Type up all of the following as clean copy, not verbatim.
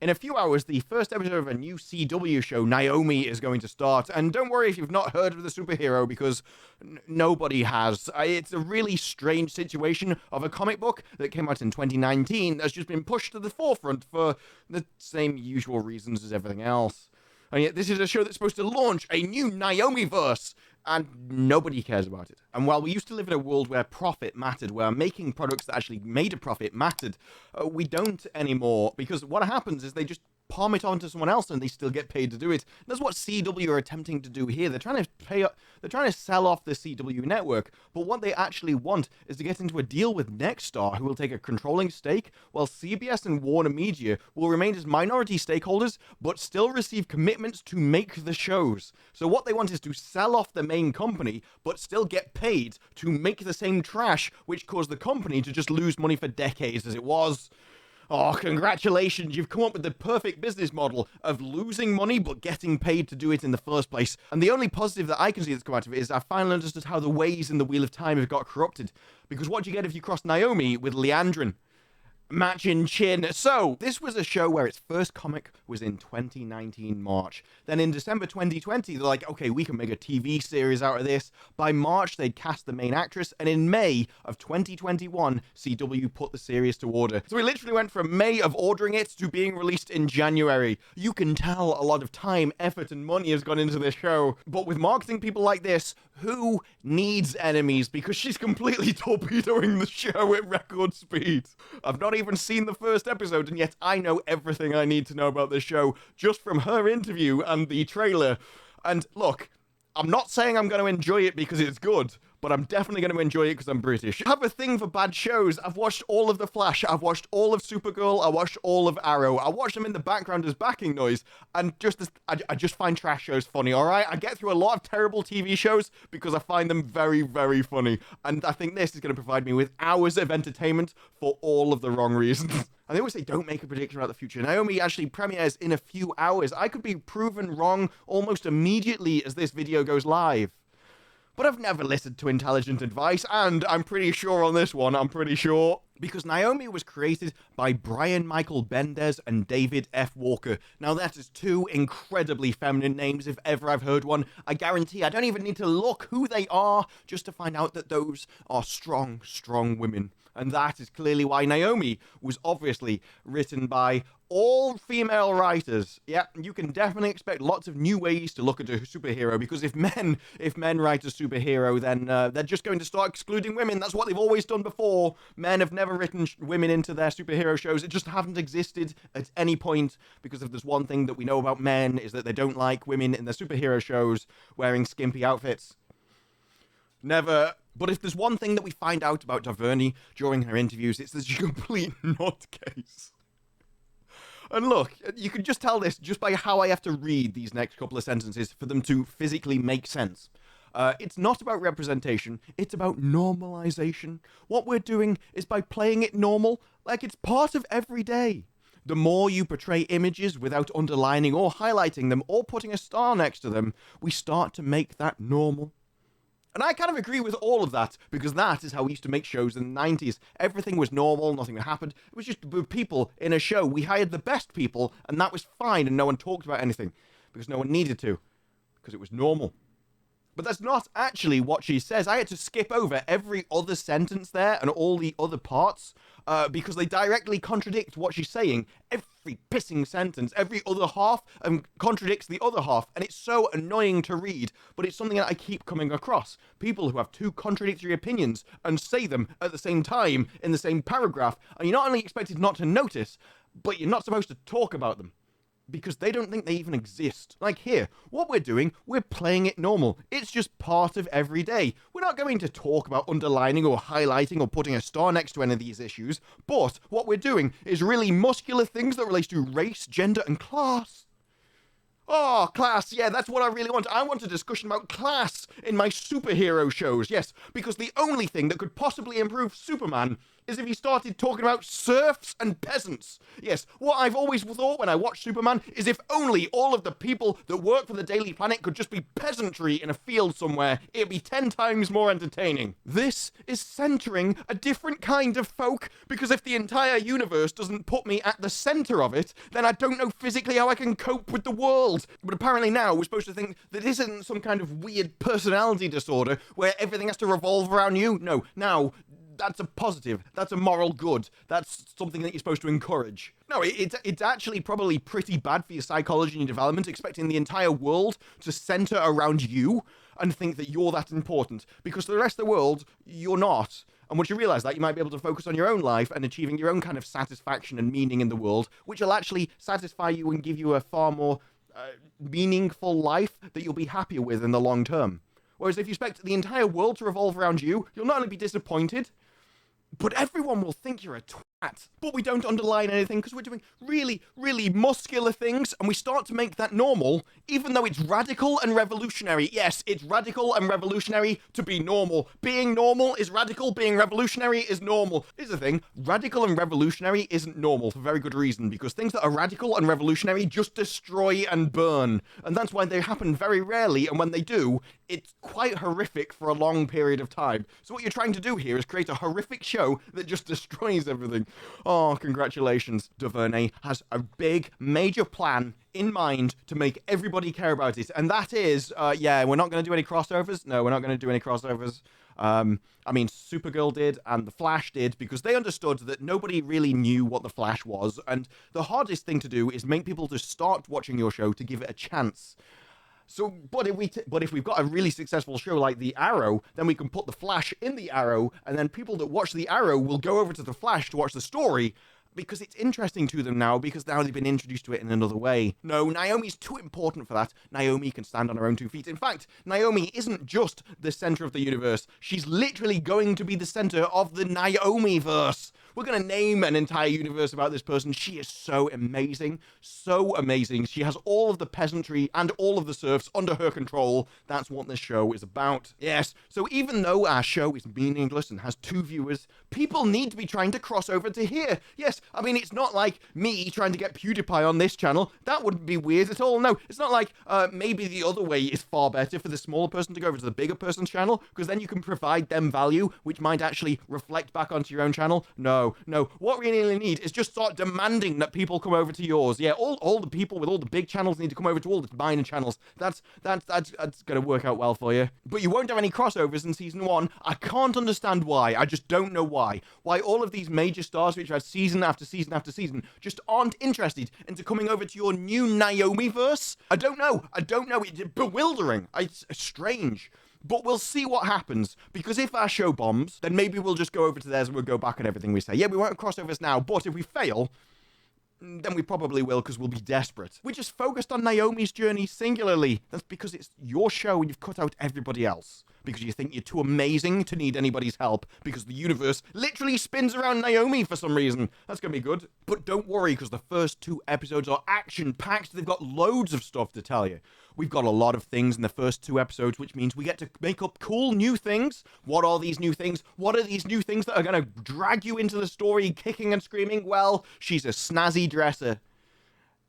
In a few hours, the first episode of a new CW show, Naomi, is going to start. And don't worry if you've not heard of the superhero, because nobody has. It's a really strange situation of a comic book that came out in 2019 that's just been pushed to the forefront for the same usual reasons as everything else. And yet this is a show that's supposed to launch a new Naomiverse, and nobody cares about it. And while we used to live in a world where profit mattered, where making products that actually made a profit mattered, we don't anymore, because what happens is they just palm it on to someone else and they still get paid to do it. And that's what CW are attempting to do here. They're trying to sell off the CW network, but what they actually want is to get into a deal with Nexstar, who will take a controlling stake, while CBS and WarnerMedia will remain as minority stakeholders, but still receive commitments to make the shows. So what they want is to sell off the main company, but still get paid to make the same trash, which caused the company to just lose money for decades as it was. Oh, congratulations, you've come up with the perfect business model of losing money but getting paid to do it in the first place. And the only positive that I can see that's come out of it is I finally understood how the ways in the Wheel of Time have got corrupted. Because what do you get if you cross Naomi with Leandrin? Matching chin. So, this was a show where its first comic was in 2019 March. Then in December 2020, they're like, okay, we can make a TV series out of this. By March, they'd cast the main actress, and in May of 2021, CW put the series to order. So we literally went from May of ordering it to being released in January. You can tell a lot of time, effort, and money has gone into this show. But with marketing people like this, who needs enemies? Because she's completely torpedoing the show at record speed. I've not even seen the first episode, and yet I know everything I need to know about this show just from her interview and the trailer. And look, I'm not saying I'm going to enjoy it because it's good, but I'm definitely going to enjoy it because I'm British. I have a thing for bad shows. I've watched all of The Flash. I've watched all of Supergirl. I watched all of Arrow. I watch them in the background as backing noise. And I just find trash shows funny, all right? I get through a lot of terrible TV shows because I find them very, very funny. And I think this is going to provide me with hours of entertainment for all of the wrong reasons. And they always say, don't make a prediction about the future. Naomi actually premieres in a few hours. I could be proven wrong almost immediately as this video goes live. But I've never listened to intelligent advice, and I'm pretty sure on this one, because Naomi was created by Brian Michael Bendis and David F. Walker. Now that is two incredibly feminine names if ever I've heard one. I guarantee I don't even need to look who they are just to find out that those are strong, strong women. And that is clearly why Naomi was obviously written by all female writers. Yeah, you can definitely expect lots of new ways to look at a superhero, because if men write a superhero, then they're just going to start excluding women. That's what they've always done before. Men have never written women into their superhero shows. It just hasn't existed at any point, because if there's one thing that we know about men is that they don't like women in their superhero shows wearing skimpy outfits. Never. But if there's one thing that we find out about DuVernay during her interviews, it's that she's a complete nutcase. And look, you can just tell this just by how I have to read these next couple of sentences for them to physically make sense. It's not about representation, it's about normalization. What we're doing is by playing it normal, like it's part of every day. The more you portray images without underlining or highlighting them or putting a star next to them, we start to make that normal. And I kind of agree with all of that, because that is how we used to make shows in the 90s. Everything was normal, nothing happened. It was just people in a show. We hired the best people, and that was fine, and no one talked about anything, because no one needed to, because it was normal. But that's not actually what she says. I had to skip over every other sentence there and all the other parts because they directly contradict what she's saying. Every pissing sentence, every other half contradicts the other half. And it's so annoying to read, but it's something that I keep coming across. People who have two contradictory opinions and say them at the same time in the same paragraph. And you're not only expected not to notice, but you're not supposed to talk about them, because they don't think they even exist. Like here, what we're doing, we're playing it normal. It's just part of every day. We're not going to talk about underlining or highlighting or putting a star next to any of these issues, but what we're doing is really muscular things that relate to race, gender, and class. Oh, class, yeah, that's what I really want. I want a discussion about class in my superhero shows, yes, because the only thing that could possibly improve Superman is if he started talking about serfs and peasants. Yes, what I've always thought when I watch Superman is if only all of the people that work for the Daily Planet could just be peasantry in a field somewhere, it'd be 10 times more entertaining. This is centering a different kind of folk, because if the entire universe doesn't put me at the center of it, then I don't know physically how I can cope with the world. But apparently now we're supposed to think that this isn't some kind of weird personality disorder where everything has to revolve around you. No, now that's a positive. That's a moral good. That's something that you're supposed to encourage. No, it's actually probably pretty bad for your psychology and your development, expecting the entire world to center around you and think that you're that important. Because for the rest of the world, you're not. And once you realize that, you might be able to focus on your own life and achieving your own kind of satisfaction and meaning in the world, which will actually satisfy you and give you a far more meaningful life that you'll be happier with in the long term. Whereas if you expect the entire world to revolve around you, you'll not only be disappointed, but everyone will think you're a twat. But we don't underline anything because we're doing really, really muscular things, and we start to make that normal, even though it's radical and revolutionary. Yes, it's radical and revolutionary to be normal. Being normal is radical, being revolutionary is normal. Here's the thing, radical and revolutionary isn't normal for very good reason, because things that are radical and revolutionary just destroy and burn. And that's why they happen very rarely, and when they do, it's quite horrific for a long period of time. So what you're trying to do here is create a horrific show that just destroys everything. Oh, congratulations. DuVernay has a big, major plan in mind to make everybody care about it. And that is, yeah, we're not going to do any crossovers. No, we're not going to do any crossovers. I mean, Supergirl did and The Flash did, because they understood that nobody really knew what The Flash was. And the hardest thing to do is make people to start watching your show to give it a chance. So, but if we've got a really successful show like The Arrow, then we can put The Flash in The Arrow, and then people that watch The Arrow will go over to The Flash to watch the story, because it's interesting to them now, because now they've been introduced to it in another way. No, Naomi's too important for that. Naomi can stand on her own 2 feet. In fact, Naomi isn't just the center of the universe. She's literally going to be the center of the Naomiverse. We're going to name an entire universe about this person. She is so amazing. So amazing. She has all of the peasantry and all of the serfs under her control. That's what this show is about. Yes, so even though our show is meaningless and has 2 viewers, people need to be trying to cross over to here. Yes, I mean, it's not like me trying to get PewDiePie on this channel. That wouldn't be weird at all. No, it's not like maybe the other way is far better for the smaller person to go over to the bigger person's channel, because then you can provide them value, which might actually reflect back onto your own channel. No. What we really need is just start demanding that people come over to yours. Yeah, all the people with all the big channels need to come over to all the minor channels. That's going to work out well for you. But you won't have any crossovers in season 1. I can't understand why. I just don't know why. Why all of these major stars, which had season after season after season, just aren't interested into coming over to your new Naomi-verse. I don't know. It's bewildering. It's strange. But we'll see what happens, because if our show bombs, then maybe we'll just go over to theirs and we'll go back on everything we say. Yeah, we won't have crossovers now, but if we fail, then we probably will, because we'll be desperate. We're just focused on Naomi's journey singularly. That's because it's your show and you've cut out everybody else. Because you think you're too amazing to need anybody's help, because the universe literally spins around Naomi for some reason. That's going to be good. But don't worry, because the first 2 episodes are action-packed. They've got loads of stuff to tell you. We've got a lot of things in the first 2 episodes, which means we get to make up cool new things. What are these new things? What are these new things that are going to drag you into the story kicking and screaming? Well, she's a snazzy dresser.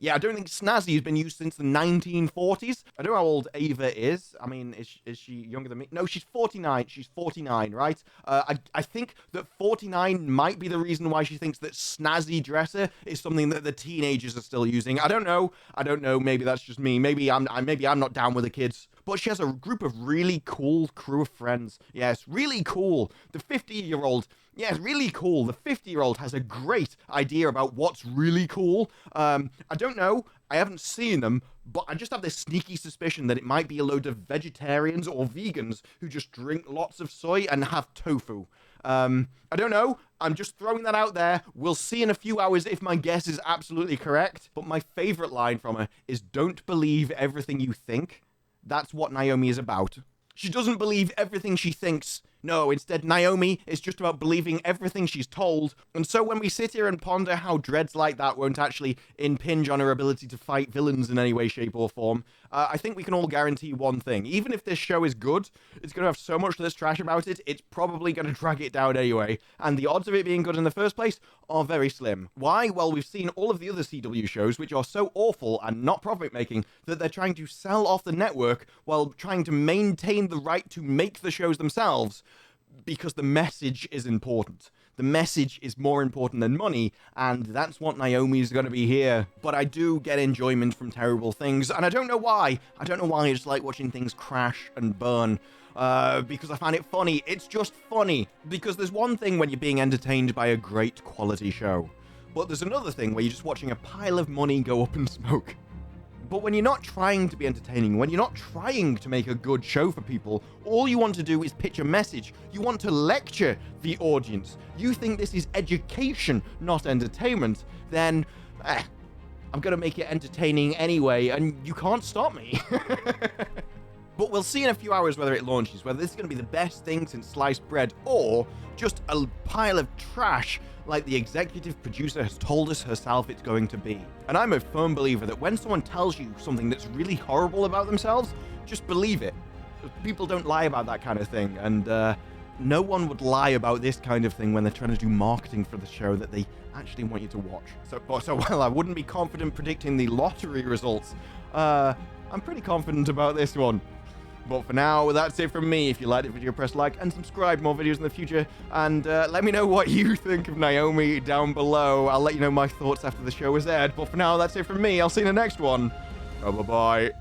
Yeah, I don't think snazzy has been used since the 1940s. I don't know how old Ava is. I mean, is she younger than me? No, she's 49. She's 49, right? I think that 49 might be the reason why she thinks that snazzy dresser is something that the teenagers are still using. I don't know. Maybe that's just me. Maybe I'm not down with the kids. But she has a group of really cool crew of friends. Yes, really cool. The 50-year-old, yes, really cool. The 50-year-old has a great idea about what's really cool. I don't know. I haven't seen them, but I just have this sneaky suspicion that it might be a load of vegetarians or vegans who just drink lots of soy and have tofu. I don't know. I'm just throwing that out there. We'll see in a few hours if my guess is absolutely correct. But my favorite line from her is, "Don't believe everything you think." That's what Naomi is about. She doesn't believe everything she thinks. No, instead, Naomi is just about believing everything she's told. And so when we sit here and ponder how dreads like that won't actually impinge on her ability to fight villains in any way, shape, or form, I think we can all guarantee one thing. Even if this show is good, it's going to have so much of this trash about it, it's probably going to drag it down anyway. And the odds of it being good in the first place are very slim. Why? Well, we've seen all of the other CW shows, which are so awful and not profit-making, that they're trying to sell off the network while trying to maintain the right to make the shows themselves, because the message is important. The message is more important than money, and that's what Naomi is going to be here. But I do get enjoyment from terrible things, and I don't know why. I don't know why I just like watching things crash and burn. Because I find it funny. It's just funny. Because there's one thing when you're being entertained by a great quality show, but there's another thing where you're just watching a pile of money go up in smoke. But when you're not trying to be entertaining, when you're not trying to make a good show for people, all you want to do is pitch a message. You want to lecture the audience. You think this is education, not entertainment, then I'm going to make it entertaining anyway, and you can't stop me. But we'll see in a few hours whether it launches, whether this is going to be the best thing since sliced bread, or just a pile of trash like the executive producer has told us herself it's going to be. And I'm a firm believer that when someone tells you something that's really horrible about themselves, just believe it. People don't lie about that kind of thing, and no one would lie about this kind of thing when they're trying to do marketing for the show that they actually want you to watch. So while I wouldn't be confident predicting the lottery results, I'm pretty confident about this one. But for now, that's it from me. If you liked the video, press like and subscribe. More videos in the future. And let me know what you think of Naomi down below. I'll let you know my thoughts after the show is aired. But for now, that's it from me. I'll see you in the next one. Bye-bye.